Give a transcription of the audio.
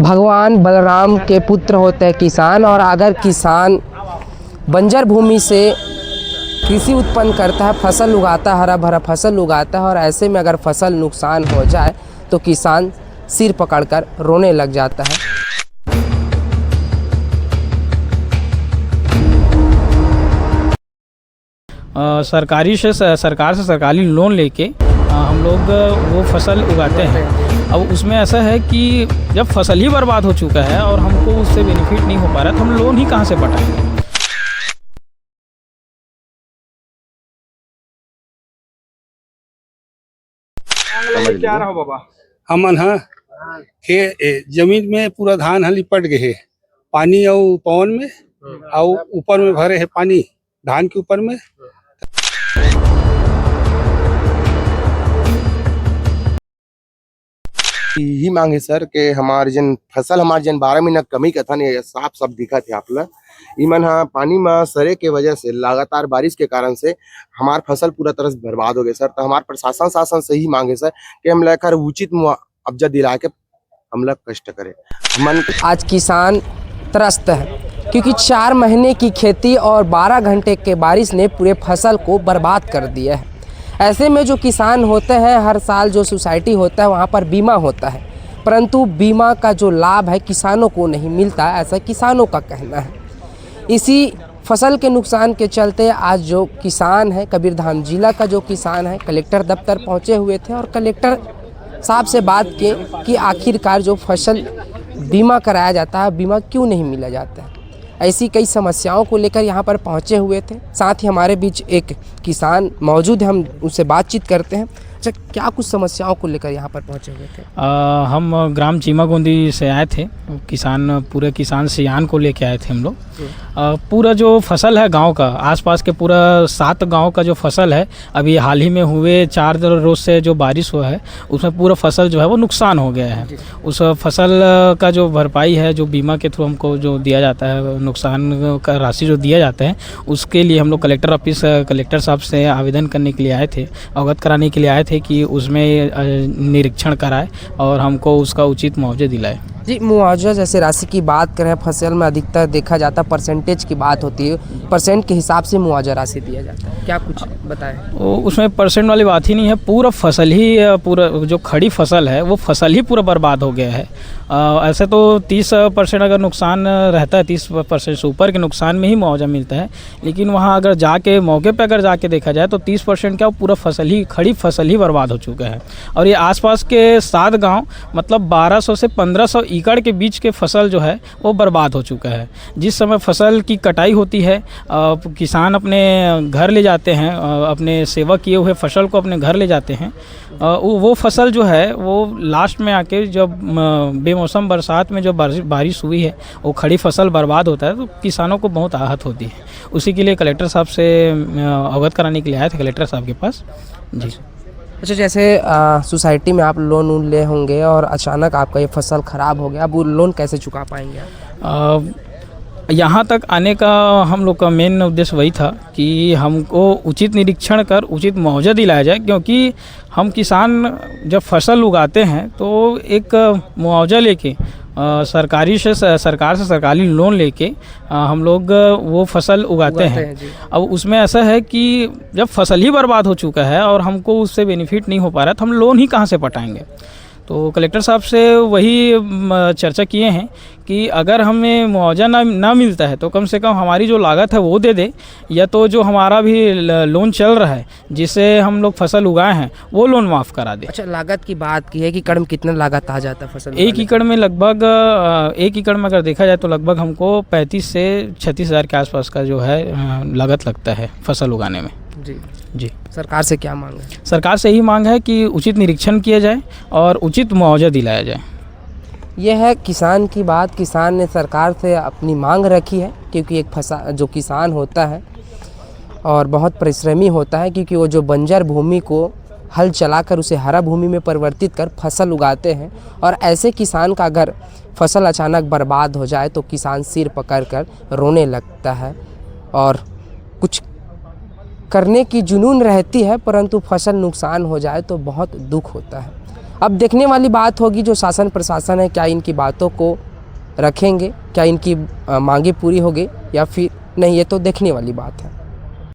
भगवान बलराम के पुत्र होते हैं किसान। और अगर किसान बंजर भूमि से कृषि उत्पन्न करता है, फसल उगाता है, हरा भरा फसल उगाता है, और ऐसे में अगर फसल नुकसान हो जाए तो किसान सिर पकड़कर रोने लग जाता है। सरकार से सरकारी लोन लेके हम लोग वो फसल उगाते हैं। अब उसमें ऐसा है कि जब फसल ही बर्बाद हो चुका है और हमको उससे बेनिफिट नहीं हो पा रहा है तो हम लोन ही कहाँ से पटाएंगे। क्या रहो बाबा हमन हा जमीन में पूरा धान हा लिपट गए है, पानी और पवन में और ऊपर में भरे है पानी धान के ऊपर में। यही मांग है सर कि हमारे जन फसल हमारे जन 12 महीना कमी का था ने साफ सब दिखा थे आपला इमन हाँ पानी में सरे के वजह से लगातार बारिश के कारण से हमार फसल पूरा तरह से बर्बाद हो गए सर। तो हमारे प्रशासन से ही मांगे सर कि हम लेकर उचित मुआवजा दिला के हम लोग कष्ट करें। मन आज किसान त्रस्त है क्योंकि 4 महीने की खेती और 12 घंटे के बारिश ने पूरे फसल को बर्बाद कर दिया है। ऐसे में जो किसान होते हैं, हर साल जो सोसाइटी होता है वहाँ पर बीमा होता है, परंतु बीमा का जो लाभ है किसानों को नहीं मिलता, ऐसा किसानों का कहना है। इसी फसल के नुकसान के चलते आज जो किसान है, कबीरधाम जिला का जो किसान है, कलेक्टर दफ्तर पहुँचे हुए थे और कलेक्टर साहब से बात की कि आखिरकार जो फसल बीमा कराया जाता है, बीमा क्यों नहीं मिला जाता है। ऐसी कई समस्याओं को लेकर यहाँ पर पहुँचे हुए थे। साथ ही हमारे बीच एक किसान मौजूद है, हम उससे बातचीत करते हैं। अच्छा, क्या कुछ समस्याओं को लेकर यहाँ पर पहुँचे हुए थे? हम ग्राम चीमागोंदी से आए थे, पूरे किसान सियान को लेके आए थे हम लोग। पूरा जो फसल है गांव का, आसपास के पूरा 7 गांव का जो फसल है, अभी हाल ही में हुए 4 रोज से जो बारिश हुआ है उसमें पूरा फसल जो है वो नुकसान हो गया है। उस फसल का जो भरपाई है, जो बीमा के थ्रू हमको जो दिया जाता है, नुकसान का राशि जो दिया जाता है, उसके लिए हम लोग कलेक्टर साहब से आवेदन करने के लिए आए थे, अवगत कराने के लिए आए थे कि उसमें निरीक्षण कराए और हमको उसका उचित मुआवजा दिलाए। जी, मुआवजा जैसे राशि की बात करें, फसल में अधिकतर देखा जाता है परसेंटेज की बात होती है, परसेंट के हिसाब से मुआवजा राशि दिया जाता है, क्या कुछ बताएं? उसमें परसेंट वाली बात ही नहीं है, पूरा फसल ही, पूरा जो खड़ी फसल है वो फसल ही पूरा बर्बाद हो गया है। ऐसे तो 30% अगर नुकसान रहता है, 30% से ऊपर के नुकसान में ही मुआवजा मिलता है, लेकिन वहाँ अगर जाके मौके पे अगर जाके देखा जाए तो 30% क्या, पूरा फसल ही, खड़ी फसल ही बर्बाद हो चुका है। और ये आसपास के 7 गांव मतलब 1200 से 1500 एकड़ के बीच के फसल जो है वो बर्बाद हो चुका है। जिस समय फसल की कटाई होती है, किसान अपने घर ले जाते हैं, अपने सेवा किए हुए फसल को अपने घर ले जाते हैं, वो फसल जो है वो लास्ट में आके जब बेमौसम बरसात में जो बारिश हुई है वो खड़ी फसल बर्बाद होता है तो किसानों को बहुत आहत होती है। उसी के लिए कलेक्टर साहब से अवगत कराने के लिए आए थे, कलेक्टर साहब के पास। जी। अच्छा, जैसे सोसाइटी में आप लोन ले होंगे और अचानक आपका ये फसल ख़राब हो गया, अब वो लोन कैसे चुका पाएंगे आप? यहाँ तक आने का हम लोग का मेन उद्देश्य वही था कि हमको उचित निरीक्षण कर उचित मुआवजा दिलाया जाए, क्योंकि हम किसान जब फसल उगाते हैं तो एक मुआवजा लेके सरकार से सरकारी लोन लेके हम लोग वो फसल उगाते हैं। अब उसमें ऐसा है कि जब फसल ही बर्बाद हो चुका है और हमको उससे बेनिफिट नहीं हो पा रहा है तो हम लोन ही कहाँ से पटाएंगे। तो कलेक्टर साहब से वही चर्चा किए हैं कि अगर हमें मुआवजा ना मिलता है तो कम से कम हमारी जो लागत है वो दे दे, या तो जो हमारा भी लोन चल रहा है जिससे हम लोग फसल उगाए हैं वो लोन माफ़ करा दे। अच्छा, लागत की बात की है कि एकड़ में कितना लागत आ जाता है फसल? 1 एकड़ में लगभग 1 एकड़ में अगर देखा जाए तो लगभग हमको 35 से 36 हज़ार के आसपास का जो है लागत लगता है फसल उगाने में। जी। सरकार से क्या मांग है? सरकार से यही मांग है कि उचित निरीक्षण किया जाए और उचित मुआवजा दिलाया जाए। यह है किसान की बात। किसान ने सरकार से अपनी मांग रखी है, क्योंकि एक जो किसान होता है और बहुत परिश्रमी होता है, क्योंकि वो जो बंजर भूमि को हल चलाकर उसे हरा भूमि में परिवर्तित कर फसल उगाते हैं, और ऐसे किसान का अगर फसल अचानक बर्बाद हो जाए तो किसान सिर पकड़कर रोने लगता है और कुछ करने की जुनून रहती है, परंतु फसल नुकसान हो जाए तो बहुत दुख होता है। अब देखने वाली बात होगी जो शासन प्रशासन है क्या इनकी बातों को रखेंगे, क्या इनकी मांगे पूरी होगी या फिर नहीं, ये तो देखने वाली बात है।